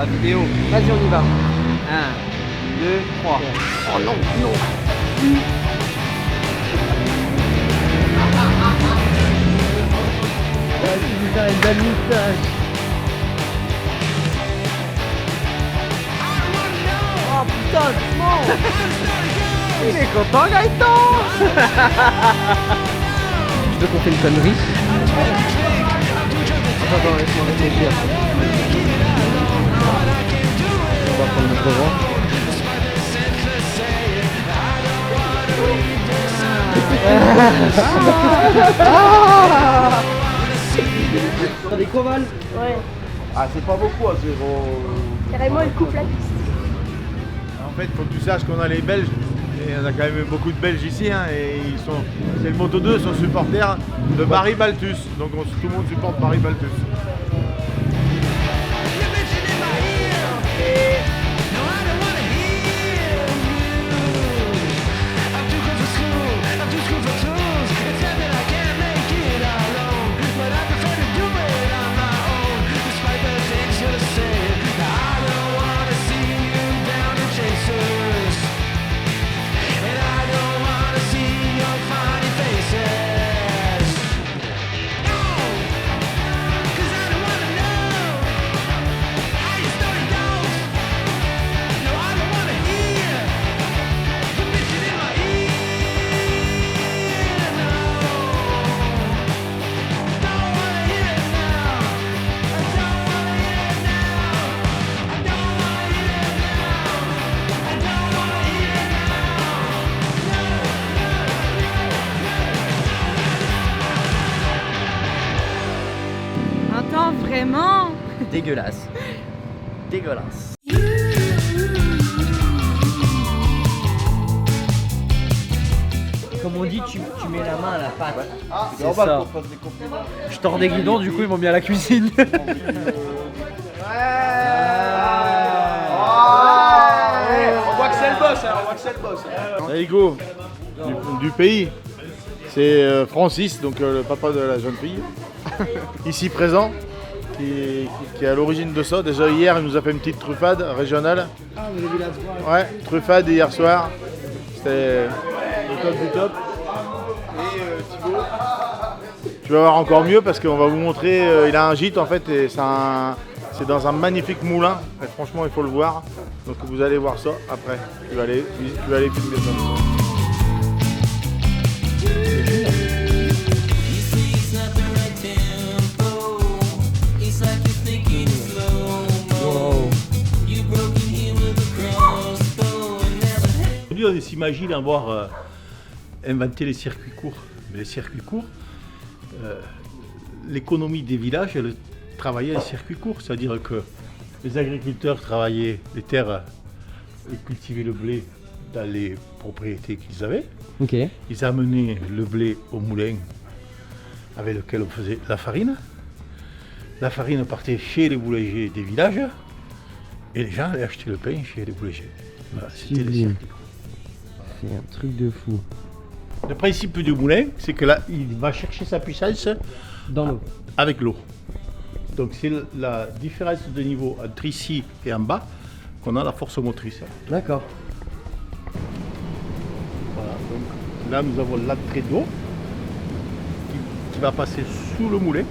la vidéo. Vas-y, on y va. 1, 2, 3. Oh non, non. Vas-y, putain, une belle moustache. Oh putain, doucement. Il est content, Gaëtan. Tu veux qu'on fait une connerie? Attends, laisse-moi réfléchir. On va prendre notre revanche. T'as des covales? Ouais, Ah, c'est pas beaucoup à 0. carrément il coupe la piste. En fait, il faut que tu saches qu'on a les Belges, et on a quand même beaucoup de Belges ici, hein, et ils sont, c'est le Moto 2, sont supporters de Barry Baltus. Donc tout le monde supporte Barry Baltus. Attends, vraiment? Dégueulasse. Dégueulasse. Comme on dit, tu mets la main à la pâte. Ah, c'est ça. Je tords des guidons, du coup ils m'ont mis à la cuisine. On voit que c'est le boss, hein, on voit que c'est le boss. Hugo, du pays, c'est Francis, donc le papa de la jeune fille, ici présent, qui est à l'origine de ça. Déjà hier, il nous a fait une petite truffade régionale. Ah, vous avez vu la soirée? Ouais, truffade hier soir. C'était le top du top. Et Thibaut, tu vas voir encore mieux parce qu'on va vous montrer, il a un gîte en fait et c'est dans un magnifique moulin. Et franchement, il faut le voir. Donc vous allez voir ça après. Tu vas aller filmer ça. Aujourd'hui, on s'imagine avoir inventé les circuits courts. Mais les circuits courts, l'économie des villages, elle travaillait en circuits courts. C'est-à-dire que les agriculteurs travaillaient les terres et cultivaient le blé dans les propriétés qu'ils avaient. Ok. Ils amenaient le blé au moulin avec lequel on faisait la farine. La farine partait chez les boulangers des villages et les gens allaient acheter le pain chez les boulangers. Voilà, c'était les Sublime. circuits courts. C'est un truc de fou. Le principe du moulin, c'est que là, il va chercher sa puissance Dans l'eau. avec l'eau. Donc c'est la différence de niveau entre ici et en bas qu'on a la force motrice. D'accord. Voilà, donc là nous avons l'entrée d'eau qui va passer sous le moulin,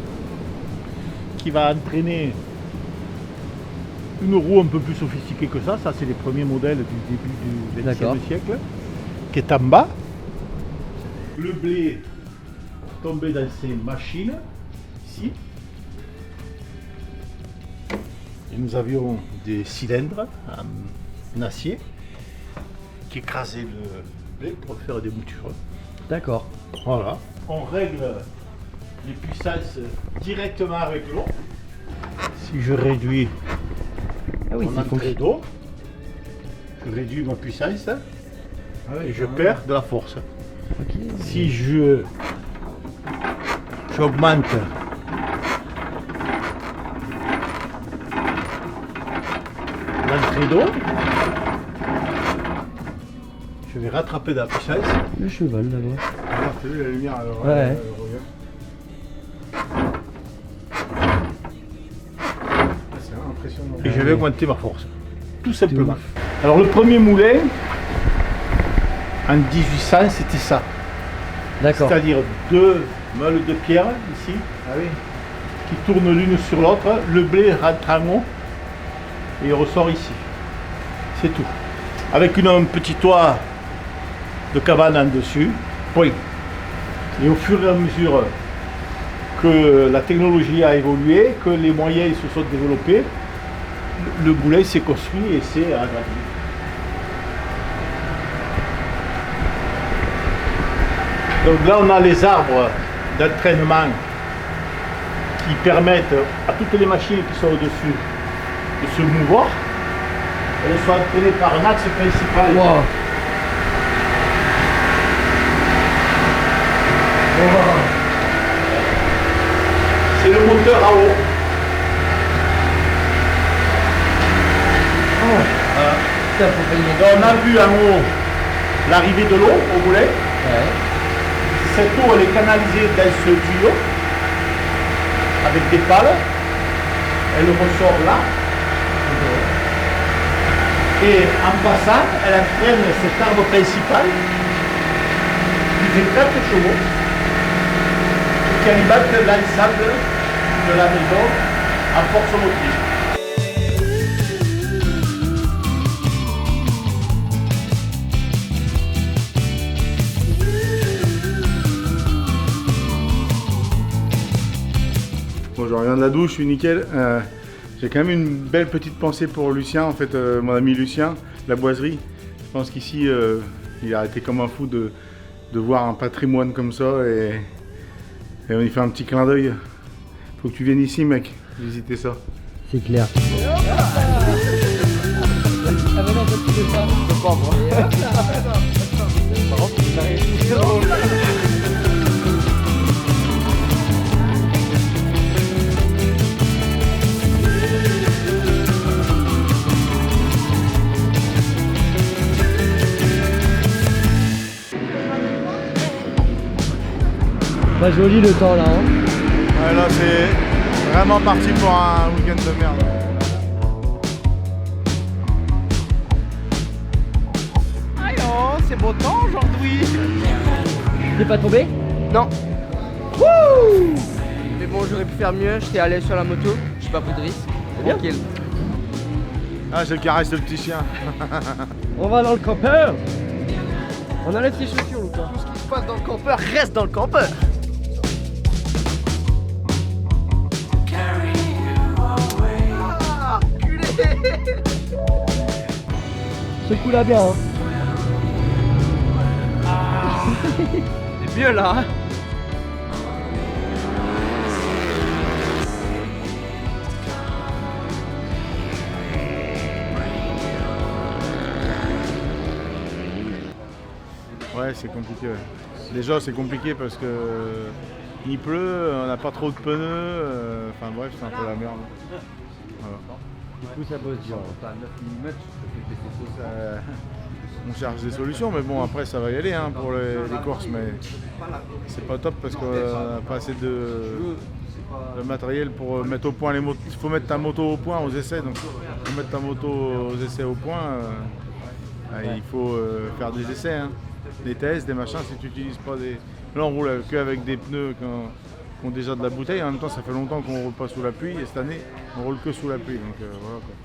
qui va entraîner une roue un peu plus sophistiquée que ça. Ça c'est les premiers modèles du début du D'accord. XXe siècle, qui est en bas. Le blé tombé dans ces machines, ici. Et nous avions des cylindres en acier qui écrasaient le blé pour faire des moutures. D'accord. Voilà. On règle les puissances directement avec l'eau. Si je réduis Ah oui, mon c'est entrée fonctionne. d'eau, je réduis ma puissance et je perds de la force. Ok. Si j'augmente l'entrée d'eau, je vais rattraper de la puissance. Le cheval là-bas. Ah, t'as vu la lumière alors, Ouais. C'est Et j'avais augmenté ma force. Tout simplement. Alors le premier moulin, en 1800, c'était ça. D'accord. C'est-à-dire 2 meules de pierre, ici, qui tournent l'une sur l'autre. Le blé rentre en haut et il ressort ici. C'est tout. Avec un petit toit de cabane en dessus, point. Et au fur et à mesure que la technologie a évolué, que les moyens se sont développés, le boulet s'est construit et s'est agrandi. Donc là on a les arbres d'entraînement qui permettent à toutes les machines qui sont au-dessus de se mouvoir. Elles sont entraînées par un axe principal. Wow. C'est le moteur à eau. Putain, faut payer. Donc, on a vu en haut l'arrivée de l'eau au boulet. Ouais. Cette eau elle est canalisée dans ce tuyau avec des pales. Elle ressort là. Et en passant, elle entraîne cet arbre principal qui fait 4 chevaux et qui alimente l'ensemble de la maison en force motrice. Bon, je reviens de la douche, je suis nickel. J'ai quand même une belle petite pensée pour Lucien, en fait, mon ami Lucien, la boiserie. Je pense qu'ici, il a été comme un fou de voir un patrimoine comme ça et on y fait un petit clin d'œil. Faut que tu viennes ici, mec, visiter ça. C'est clair. Pas joli le temps là. Hein. Ouais, là, c'est vraiment parti pour un week-end de merde. Alors, c'est beau temps aujourd'hui. T'es pas tombé? Non. Wouh! Mais bon, j'aurais pu faire mieux. J'étais allé sur la moto. J'ai pas pris de risque. bien. Tranquille. Ah, je caresse le petit chien. On va dans le campeur. On enlève ses chaussures ou pas? Tout ce qui se passe dans le campeur reste dans le campeur. Ah, culé. Ce coup là bien. Hein. C'est mieux là. Hein. Ouais, c'est compliqué. Ouais. Déjà, c'est compliqué parce que il pleut, on n'a pas trop de pneus. Enfin bref, c'est un peu la merde. Voilà. Du coup, ça bosse dur. On cherche des solutions, mais bon, après, ça va y aller hein, pour les courses. Mais c'est pas top parce qu'on n'a pas assez de matériel pour mettre au point les motos. Il faut mettre ta moto au point aux essais. Donc, pour mettre ta moto aux essais au point, il faut faire des essais. Hein. Des tests, des machins, si tu n'utilises pas des... Là on roule qu'avec des pneus qui ont déjà de la bouteille, en même temps ça fait longtemps qu'on ne roule pas sous la pluie et cette année on roule que sous la pluie, donc voilà quoi.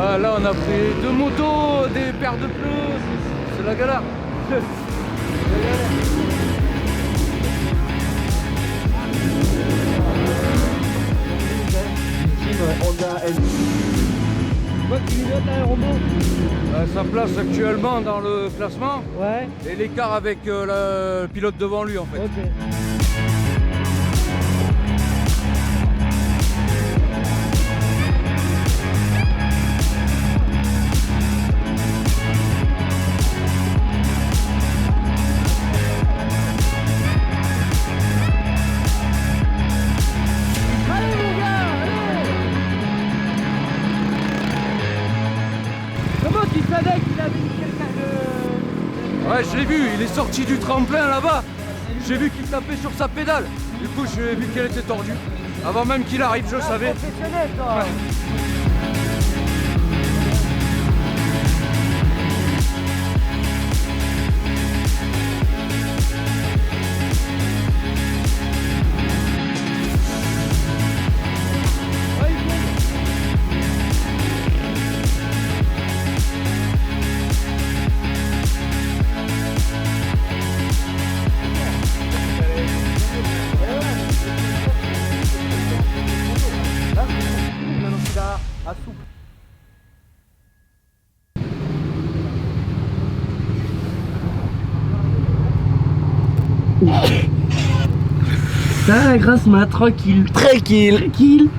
Ah, là on a pris 2 motos, des paires de pneus, c'est la galère. Sa place actuellement dans le classement. Ouais. Et l'écart avec le pilote devant lui en fait. Ok. avec, il avait dit quelqu'un de... Ouais, je l'ai vu, il est sorti du tremplin là-bas. J'ai vu qu'il tapait sur sa pédale. Du coup, j'ai vu qu'elle était tordue. Avant même qu'il arrive, je savais. Professionnel, toi. Ouais. Ça, la grâce, ma tranquille. Tranquille.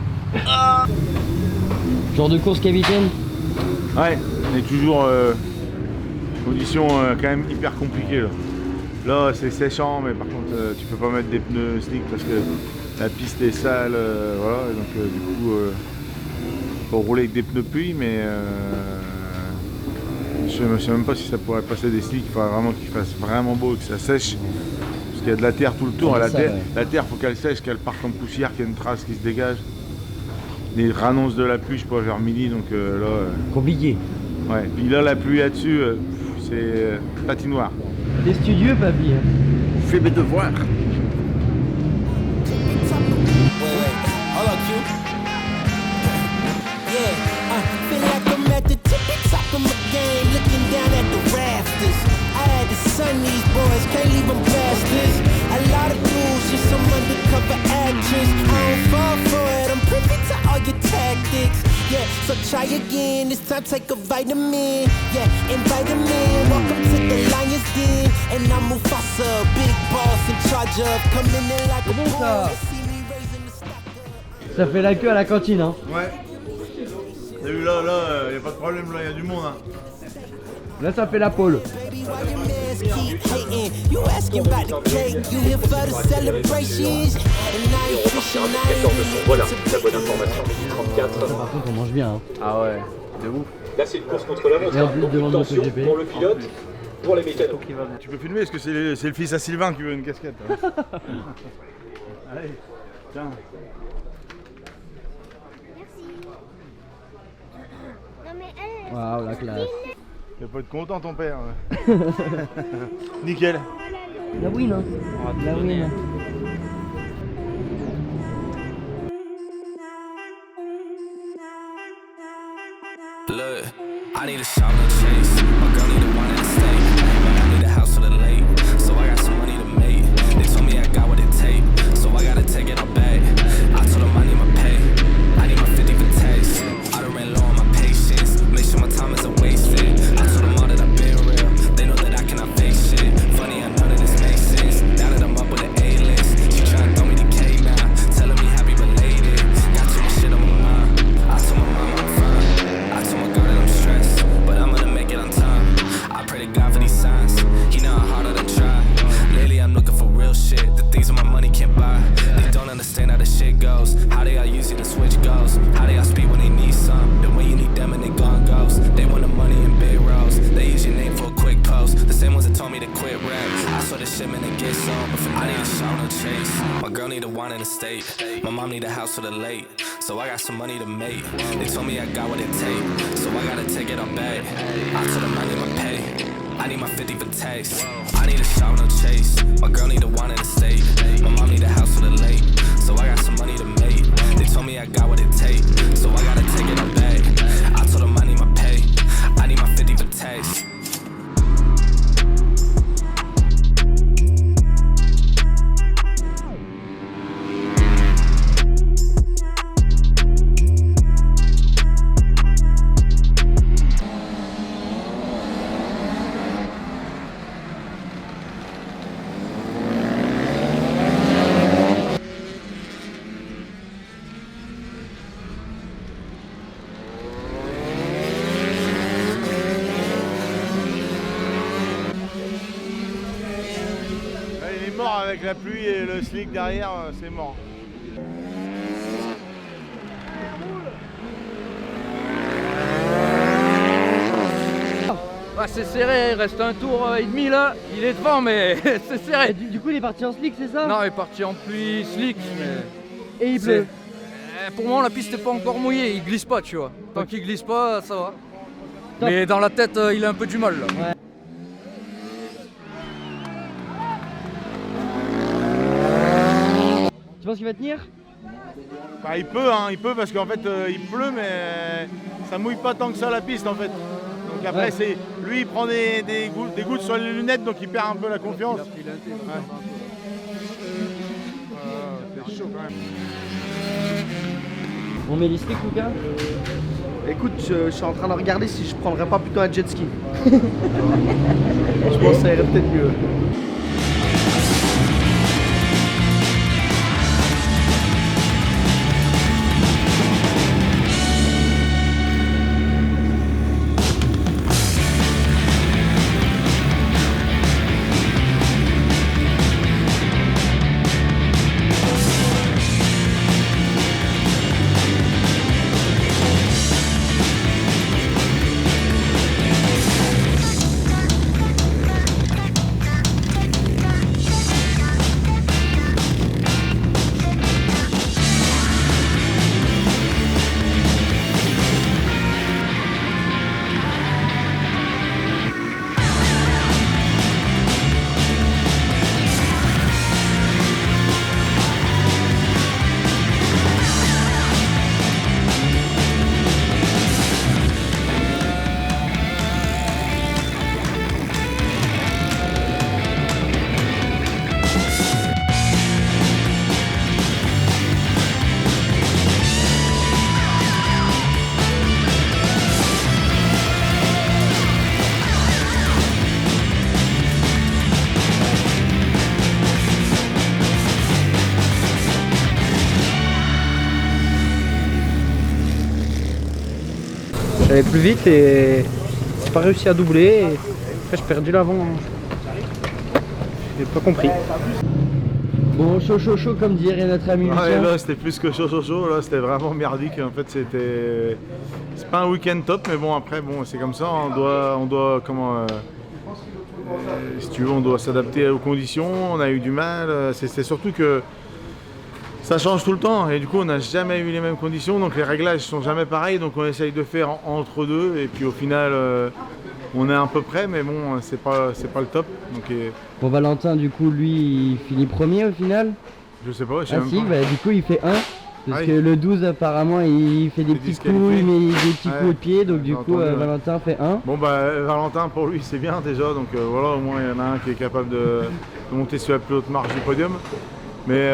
Genre de course capitaine. Ouais, on est toujours conditions quand même hyper compliquées là. Là c'est séchant, mais par contre tu peux pas mettre des pneus slick parce que la piste est sale, voilà, et donc du coup faut rouler avec des pneus pluie, mais je sais même pas si ça pourrait passer des slicks. Il faudrait vraiment qu'il fasse vraiment beau et que ça sèche. Parce qu'il y a de la terre tout le tour, et la terre faut qu'elle sèche, qu'elle parte en poussière, qu'il y ait une trace qui se dégage. Les rannonces de la pluie, je crois, vers midi, donc là... Compliqué. Ouais, puis là, la pluie là-dessus, c'est patinoire. T'es studieux, papy. Fais mes devoirs. Yeah, so try again. This time take a vitamin. Yeah, invite him in. Welcome to the Lion's Den. And I'm Mufasa, big boss in charge of coming in like a Bon, ça. boss. See me raising the stock. Ça fait la queue à la cantine, hein. Ouais. T'as vu là, y a pas de problème, là, y a du monde, hein. Là, ça fait la pole. Baby, why your mans keep hating? You asking about the cake, you here for the celebrations. And now you're fishing, now you're Voilà, la bonne information, midi 34. Par contre, on mange bien, hein. Ah ouais, de ouf. Là, c'est une course contre la montre. Et en plus, Donc, devant une le tension MotoGP. pour le pilote, pour les mécanos. Tu peux filmer, parce que c'est le fils à Sylvain qui veut une casquette. Hein. Allez, tiens. Non mais elle, Waouh, la classe. Il va pas être content, ton père. Nickel. La win, hein. La win. Look, I need a shot to chase. My girl need a wine in the state. I need a house for the late. So I got some money to make. They told me I got what it take. So I gotta take it all back. I told them I need my pay. I need my 50 for tax. I done ran low on my patience. Make sure my time isn't wasted. I told them all that I've been real. They know that I cannot fake shit. Funny, I know that this makes sense. Now that I'm up with the A-list. She tryna throw me the K now. Telling me happy belated. Got too much shit on my mind. I told my mom I'm fine. I told my girl that I'm stressed, but I'm gonna make it on time. I pray to God for these signs. He know how hard I done try. Lately I'm looking for real shit. The things that my money can't buy. They don't understand how the shit goes. How they all use it to switch goals. How they all speak when they need some. Then when you need them and they gone ghost. They want the money in big rows. They use your name for a quick post. The same ones that told me to quit rap. I saw this shit man, it gets on. But for I need a shout, no chase. My girl need a wine in the state. My mom need a house for the late. So I got some money to make. They told me I got what it take. So I gotta take it all back. I told them I need my pay. I need my 50 for tax. I need a shot, no chase. My girl need a wine in the state. My mom need a house for the late. So I got some money to make. They told me I got what it take. So I gotta take it all back. I told them I need my pay. I need my 50 for tax. Là, il est mort avec la pluie et le slick derrière, c'est mort. Bah, c'est serré, il reste un tour et demi là. Il est devant, mais c'est serré. Et du coup, il est parti en slick, c'est ça? Non, il est parti en pluie slick. Mais Et il pleut. pour moi, la piste n'est pas encore mouillée. Il glisse pas, tu vois. Tant qu'il glisse pas, ça va. Top. Mais dans la tête, il a un peu du mal là. Ouais. Tu penses qu'il va tenir? Bah, il peut parce qu'en fait il pleut mais ça mouille pas tant que ça la piste en fait. Donc après c'est lui il prend des gouttes sur les lunettes donc il perd un peu la confiance. C'est chaud quand même. On met les slicks, Lucas? Écoute, je suis en train de regarder si je prendrais pas plutôt un jet ski. Je pense que ça irait peut-être mieux. J'allais plus vite et j'ai pas réussi à doubler. Et après j'ai perdu l'avant. J'ai pas compris. Bon, chaud comme dirait notre ami Ouais, Lucien. là c'était plus que chaud, là c'était vraiment merdique. En fait c'est pas un week-end top mais bon après bon c'est comme ça, on doit comment si tu veux on doit s'adapter aux conditions, on a eu du mal, c'est surtout que ça change tout le temps et du coup on n'a jamais eu les mêmes conditions donc les réglages sont jamais pareils donc on essaye de faire entre deux et puis au final on est à peu près mais bon c'est pas le top donc Bon, Valentin, du coup, lui, il finit premier au final. je sais pas, je sais Ah même si, pas. bah, du coup, il fait 1. Parce Ah que oui. le 12, apparemment, il fait des C'est petits disqualifié. coups, il met des petits Ouais. coups de pied. Donc, du J'ai coup, entendu, ouais. Valentin fait 1. Bon bah Valentin pour lui c'est bien déjà donc voilà au moins il y en a un qui est capable de monter sur la plus haute marche du podium mais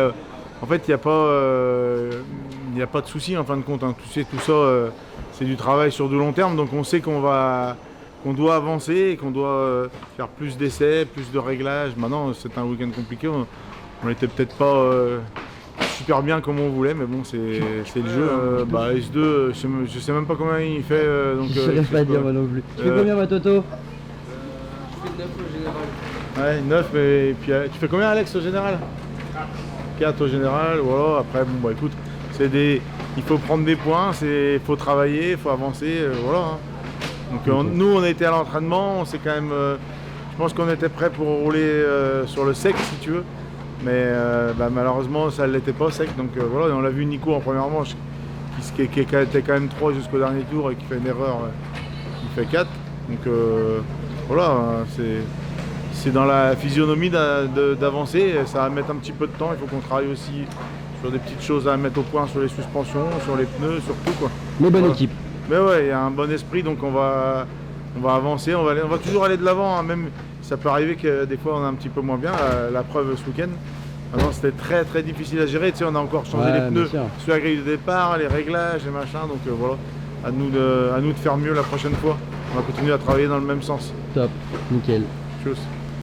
en fait il n'y a pas de souci en fin de compte hein. Tu sais tout ça c'est du travail sur du long terme donc on sait qu'on doit avancer et qu'on doit faire plus d'essais, plus de réglages. Maintenant c'est un week-end compliqué, on était peut-être pas super bien comme on voulait mais bon c'est le jeu. Bah S2 je sais même pas combien il fait donc Je saurais pas dire moi non plus. Tu fais combien, ma Toto? Ouais, 9, mais et puis tu fais combien Alex au général? 4 au général, voilà, après bon bah écoute, il faut prendre des points, il faut travailler, il faut avancer, voilà. Hein. Donc nous on a été à l'entraînement, on s'est quand même, je pense qu'on était prêt pour rouler sur le sec si tu veux, mais bah, malheureusement ça ne l'était pas sec, donc voilà, on l'a vu Nico en première manche, qui était quand même 3 jusqu'au dernier tour et qui fait une erreur, il fait 4, donc voilà, c'est dans la physionomie d'avancer, ça va mettre un petit peu de temps, il faut qu'on travaille aussi sur des petites choses à mettre au point sur les suspensions, sur les pneus, sur tout quoi. Mais bonne Voilà. équipe. Mais ouais, il y a un bon esprit donc on va avancer, on va toujours aller de l'avant, hein. Même ça peut arriver que des fois on est un petit peu moins bien, la preuve ce week-end. Maintenant c'était très très difficile à gérer, tu sais, on a encore changé Ouais, les pneus bien sûr. sur la grille de départ, les réglages et machin, donc voilà, à nous de faire mieux la prochaine fois. On va continuer à travailler dans le même sens. Top, nickel. Tchuss.